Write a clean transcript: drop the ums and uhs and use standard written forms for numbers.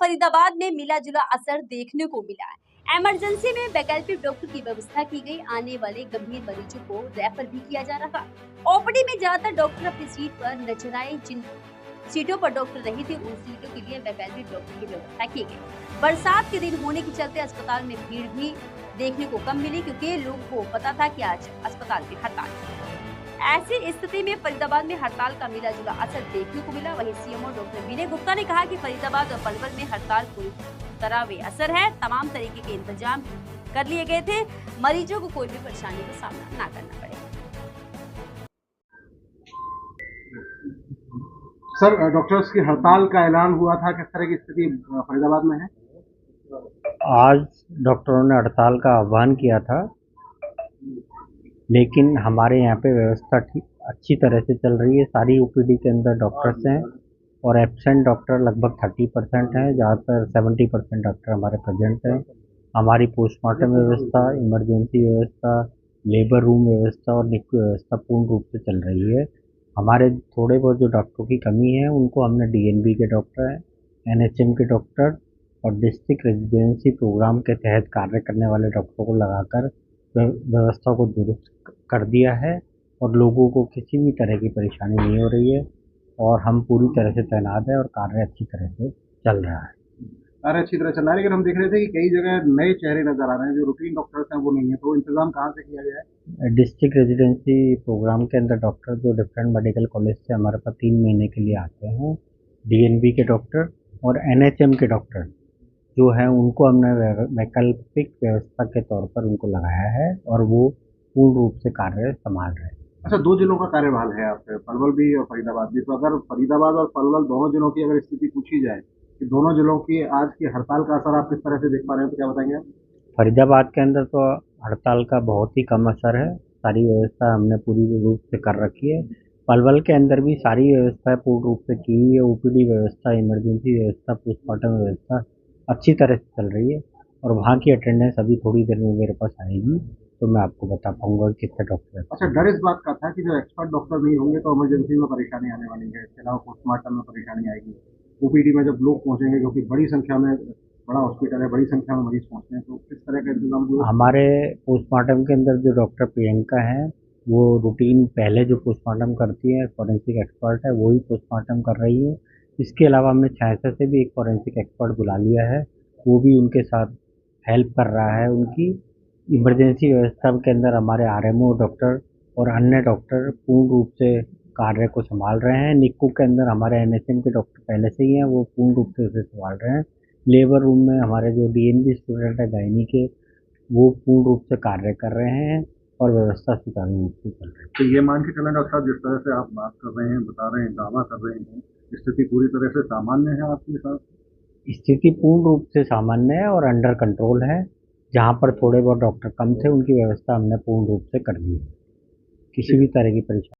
फरीदाबाद में मिला जुला असर देखने को मिला है। इमरजेंसी में वैकल्पिक डॉक्टर की व्यवस्था की गई। आने वाले गंभीर मरीजों को रेफर भी किया जा रहा। ओपीडी में ज्यादातर डॉक्टर अपनी सीट पर नजर आए। जिन सीटों पर डॉक्टर नहीं थे उन सीटों के लिए वैकल्पिक डॉक्टर की व्यवस्था की गई। बरसात के दिन होने के चलते अस्पताल में भीड़ भी देखने को कम मिली, क्योंकि लोगों को पता था कि आज अस्पताल में हड़ताल है। ऐसी स्थिति में फरीदाबाद में हड़ताल का मिला जुला असर देखने को मिला। वहीं सीएमओ डॉक्टर विनय गुप्ता ने कहा कि फरीदाबाद और पलवल में हड़ताल पूरी तरह बेअसर है। तमाम तरीके के इंतजाम कर लिए गए थे, मरीजों को कोई भी परेशानी का सामना ना करना पड़े। सर, डॉक्टर्स की हड़ताल का ऐलान हुआ था, किस तरह की स्थिति फरीदाबाद में है? आज डॉक्टरों ने हड़ताल का आह्वान किया था, लेकिन हमारे यहाँ पे व्यवस्था अच्छी तरह से चल रही है। सारी ओपीडी के अंदर डॉक्टर्स हैं और एब्सेंट डॉक्टर लगभग 30% हैं, ज़्यादातर 70% डॉक्टर हमारे प्रेजेंट हैं। हमारी पोस्टमार्टम व्यवस्था, इमरजेंसी व्यवस्था, लेबर रूम व्यवस्था और निक्यू व्यवस्था पूर्ण रूप से चल रही है। हमारे थोड़े बहुत जो डॉक्टरों की कमी है उनको हमने डीएनबी के डॉक्टर हैं, एनएचएम के डॉक्टर और डिस्ट्रिक्ट रेजिडेंसी प्रोग्राम के तहत कार्य करने वाले डॉक्टरों को लगाकर व्यवस्था को दुरुस्त कर दिया है और लोगों को किसी भी तरह की परेशानी नहीं हो रही है और हम पूरी तरह से तैनात हैं और कार्य अच्छी तरह से चल रहा है। कार्य अच्छी तरह चल रहा है, लेकिन हम देख रहे थे कि कई जगह नए चेहरे नजर आ रहे हैं, जो रूटीन डॉक्टर्स हैं वो नहीं है, तो इंतजाम कहाँ से किया गया है? डिस्ट्रिक्ट रेजिडेंसी प्रोग्राम के अंदर डॉक्टर जो डिफरेंट मेडिकल कॉलेज से हमारे पास 3 महीने के लिए आते हैं, डीएनबी के डॉक्टर और एनएचएम के डॉक्टर जो हैं उनको हमने वैकल्पिक व्यवस्था के तौर पर उनको लगाया है और वो पूर्ण रूप से कार्य संभाल रहे हैं। अच्छा, 2 जिलों का कार्यभार है आपके, पलवल भी और फरीदाबाद भी, तो अगर फरीदाबाद और पलवल दोनों जिलों की अगर स्थिति पूछी जाए कि दोनों जिलों की आज की हड़ताल का असर आप किस तरह से देख पा रहे हैं, तो क्या बताएंगे आप? फरीदाबाद के अंदर तो हड़ताल का बहुत ही कम असर है, सारी व्यवस्था हमने पूरी रूप से कर रखी है। पलवल के अंदर भी सारी व्यवस्था पूर्ण रूप से की हुई है। ओपीडी व्यवस्था, इमरजेंसी व्यवस्था, पोस्टमार्टम व्यवस्था अच्छी तरह से चल रही है और वहाँ की अटेंडेंस अभी थोड़ी देर में मेरे पास आएगी तो मैं आपको बता पाऊंगा कितने डॉक्टर हैं। अच्छा, डर इस बात का था कि जो एक्सपर्ट डॉक्टर नहीं होंगे तो इमरजेंसी में परेशानी आने वाली है, इसके अलावा पोस्टमार्टम में परेशानी आएगी, ओपीडी में जब लोग पहुंचेंगे, क्योंकि बड़ी संख्या में, बड़ा हॉस्पिटल है, बड़ी संख्या में मरीज पहुंचते हैं, तो किस तरह का इंतजाम हुआ? हमारे पोस्टमार्टम के अंदर जो डॉक्टर प्रियंका हैं वो रूटीन पहले जो पोस्टमार्टम करती है, फॉरेंसिक एक्सपर्ट है, वही पोस्टमार्टम कर रही है। इसके अलावा हमने छायसा से भी एक फॉरेंसिक एक्सपर्ट बुला लिया है, वो भी उनके साथ हेल्प कर रहा है उनकी। इमरजेंसी व्यवस्था के अंदर हमारे आरएमओ डॉक्टर और अन्य डॉक्टर पूर्ण रूप से कार्य को संभाल रहे हैं। निक्कू के अंदर हमारे एनएचएम के डॉक्टर पहले से ही हैं, वो पूर्ण रूप से उसे संभाल रहे हैं। लेबर रूम में हमारे जो डीएनबी स्टूडेंट है गायनी के, वो पूर्ण रूप से कार्य कर रहे हैं और व्यवस्था सुचारू रूप से चल रही है। तो ये मान के चलें डॉक्टर साहब, जिस तरह से आप बात कर रहे हैं, बता रहे हैं, दावा कर रहे हैं, स्थिति पूरी तरह से सामान्य है आपके साथ? स्थिति पूर्ण रूप से सामान्य है और अंडर कंट्रोल है। जहाँ पर थोड़े बहुत डॉक्टर कम थे उनकी व्यवस्था हमने पूर्ण रूप से कर दी है। किसी भी तरह की परेशानी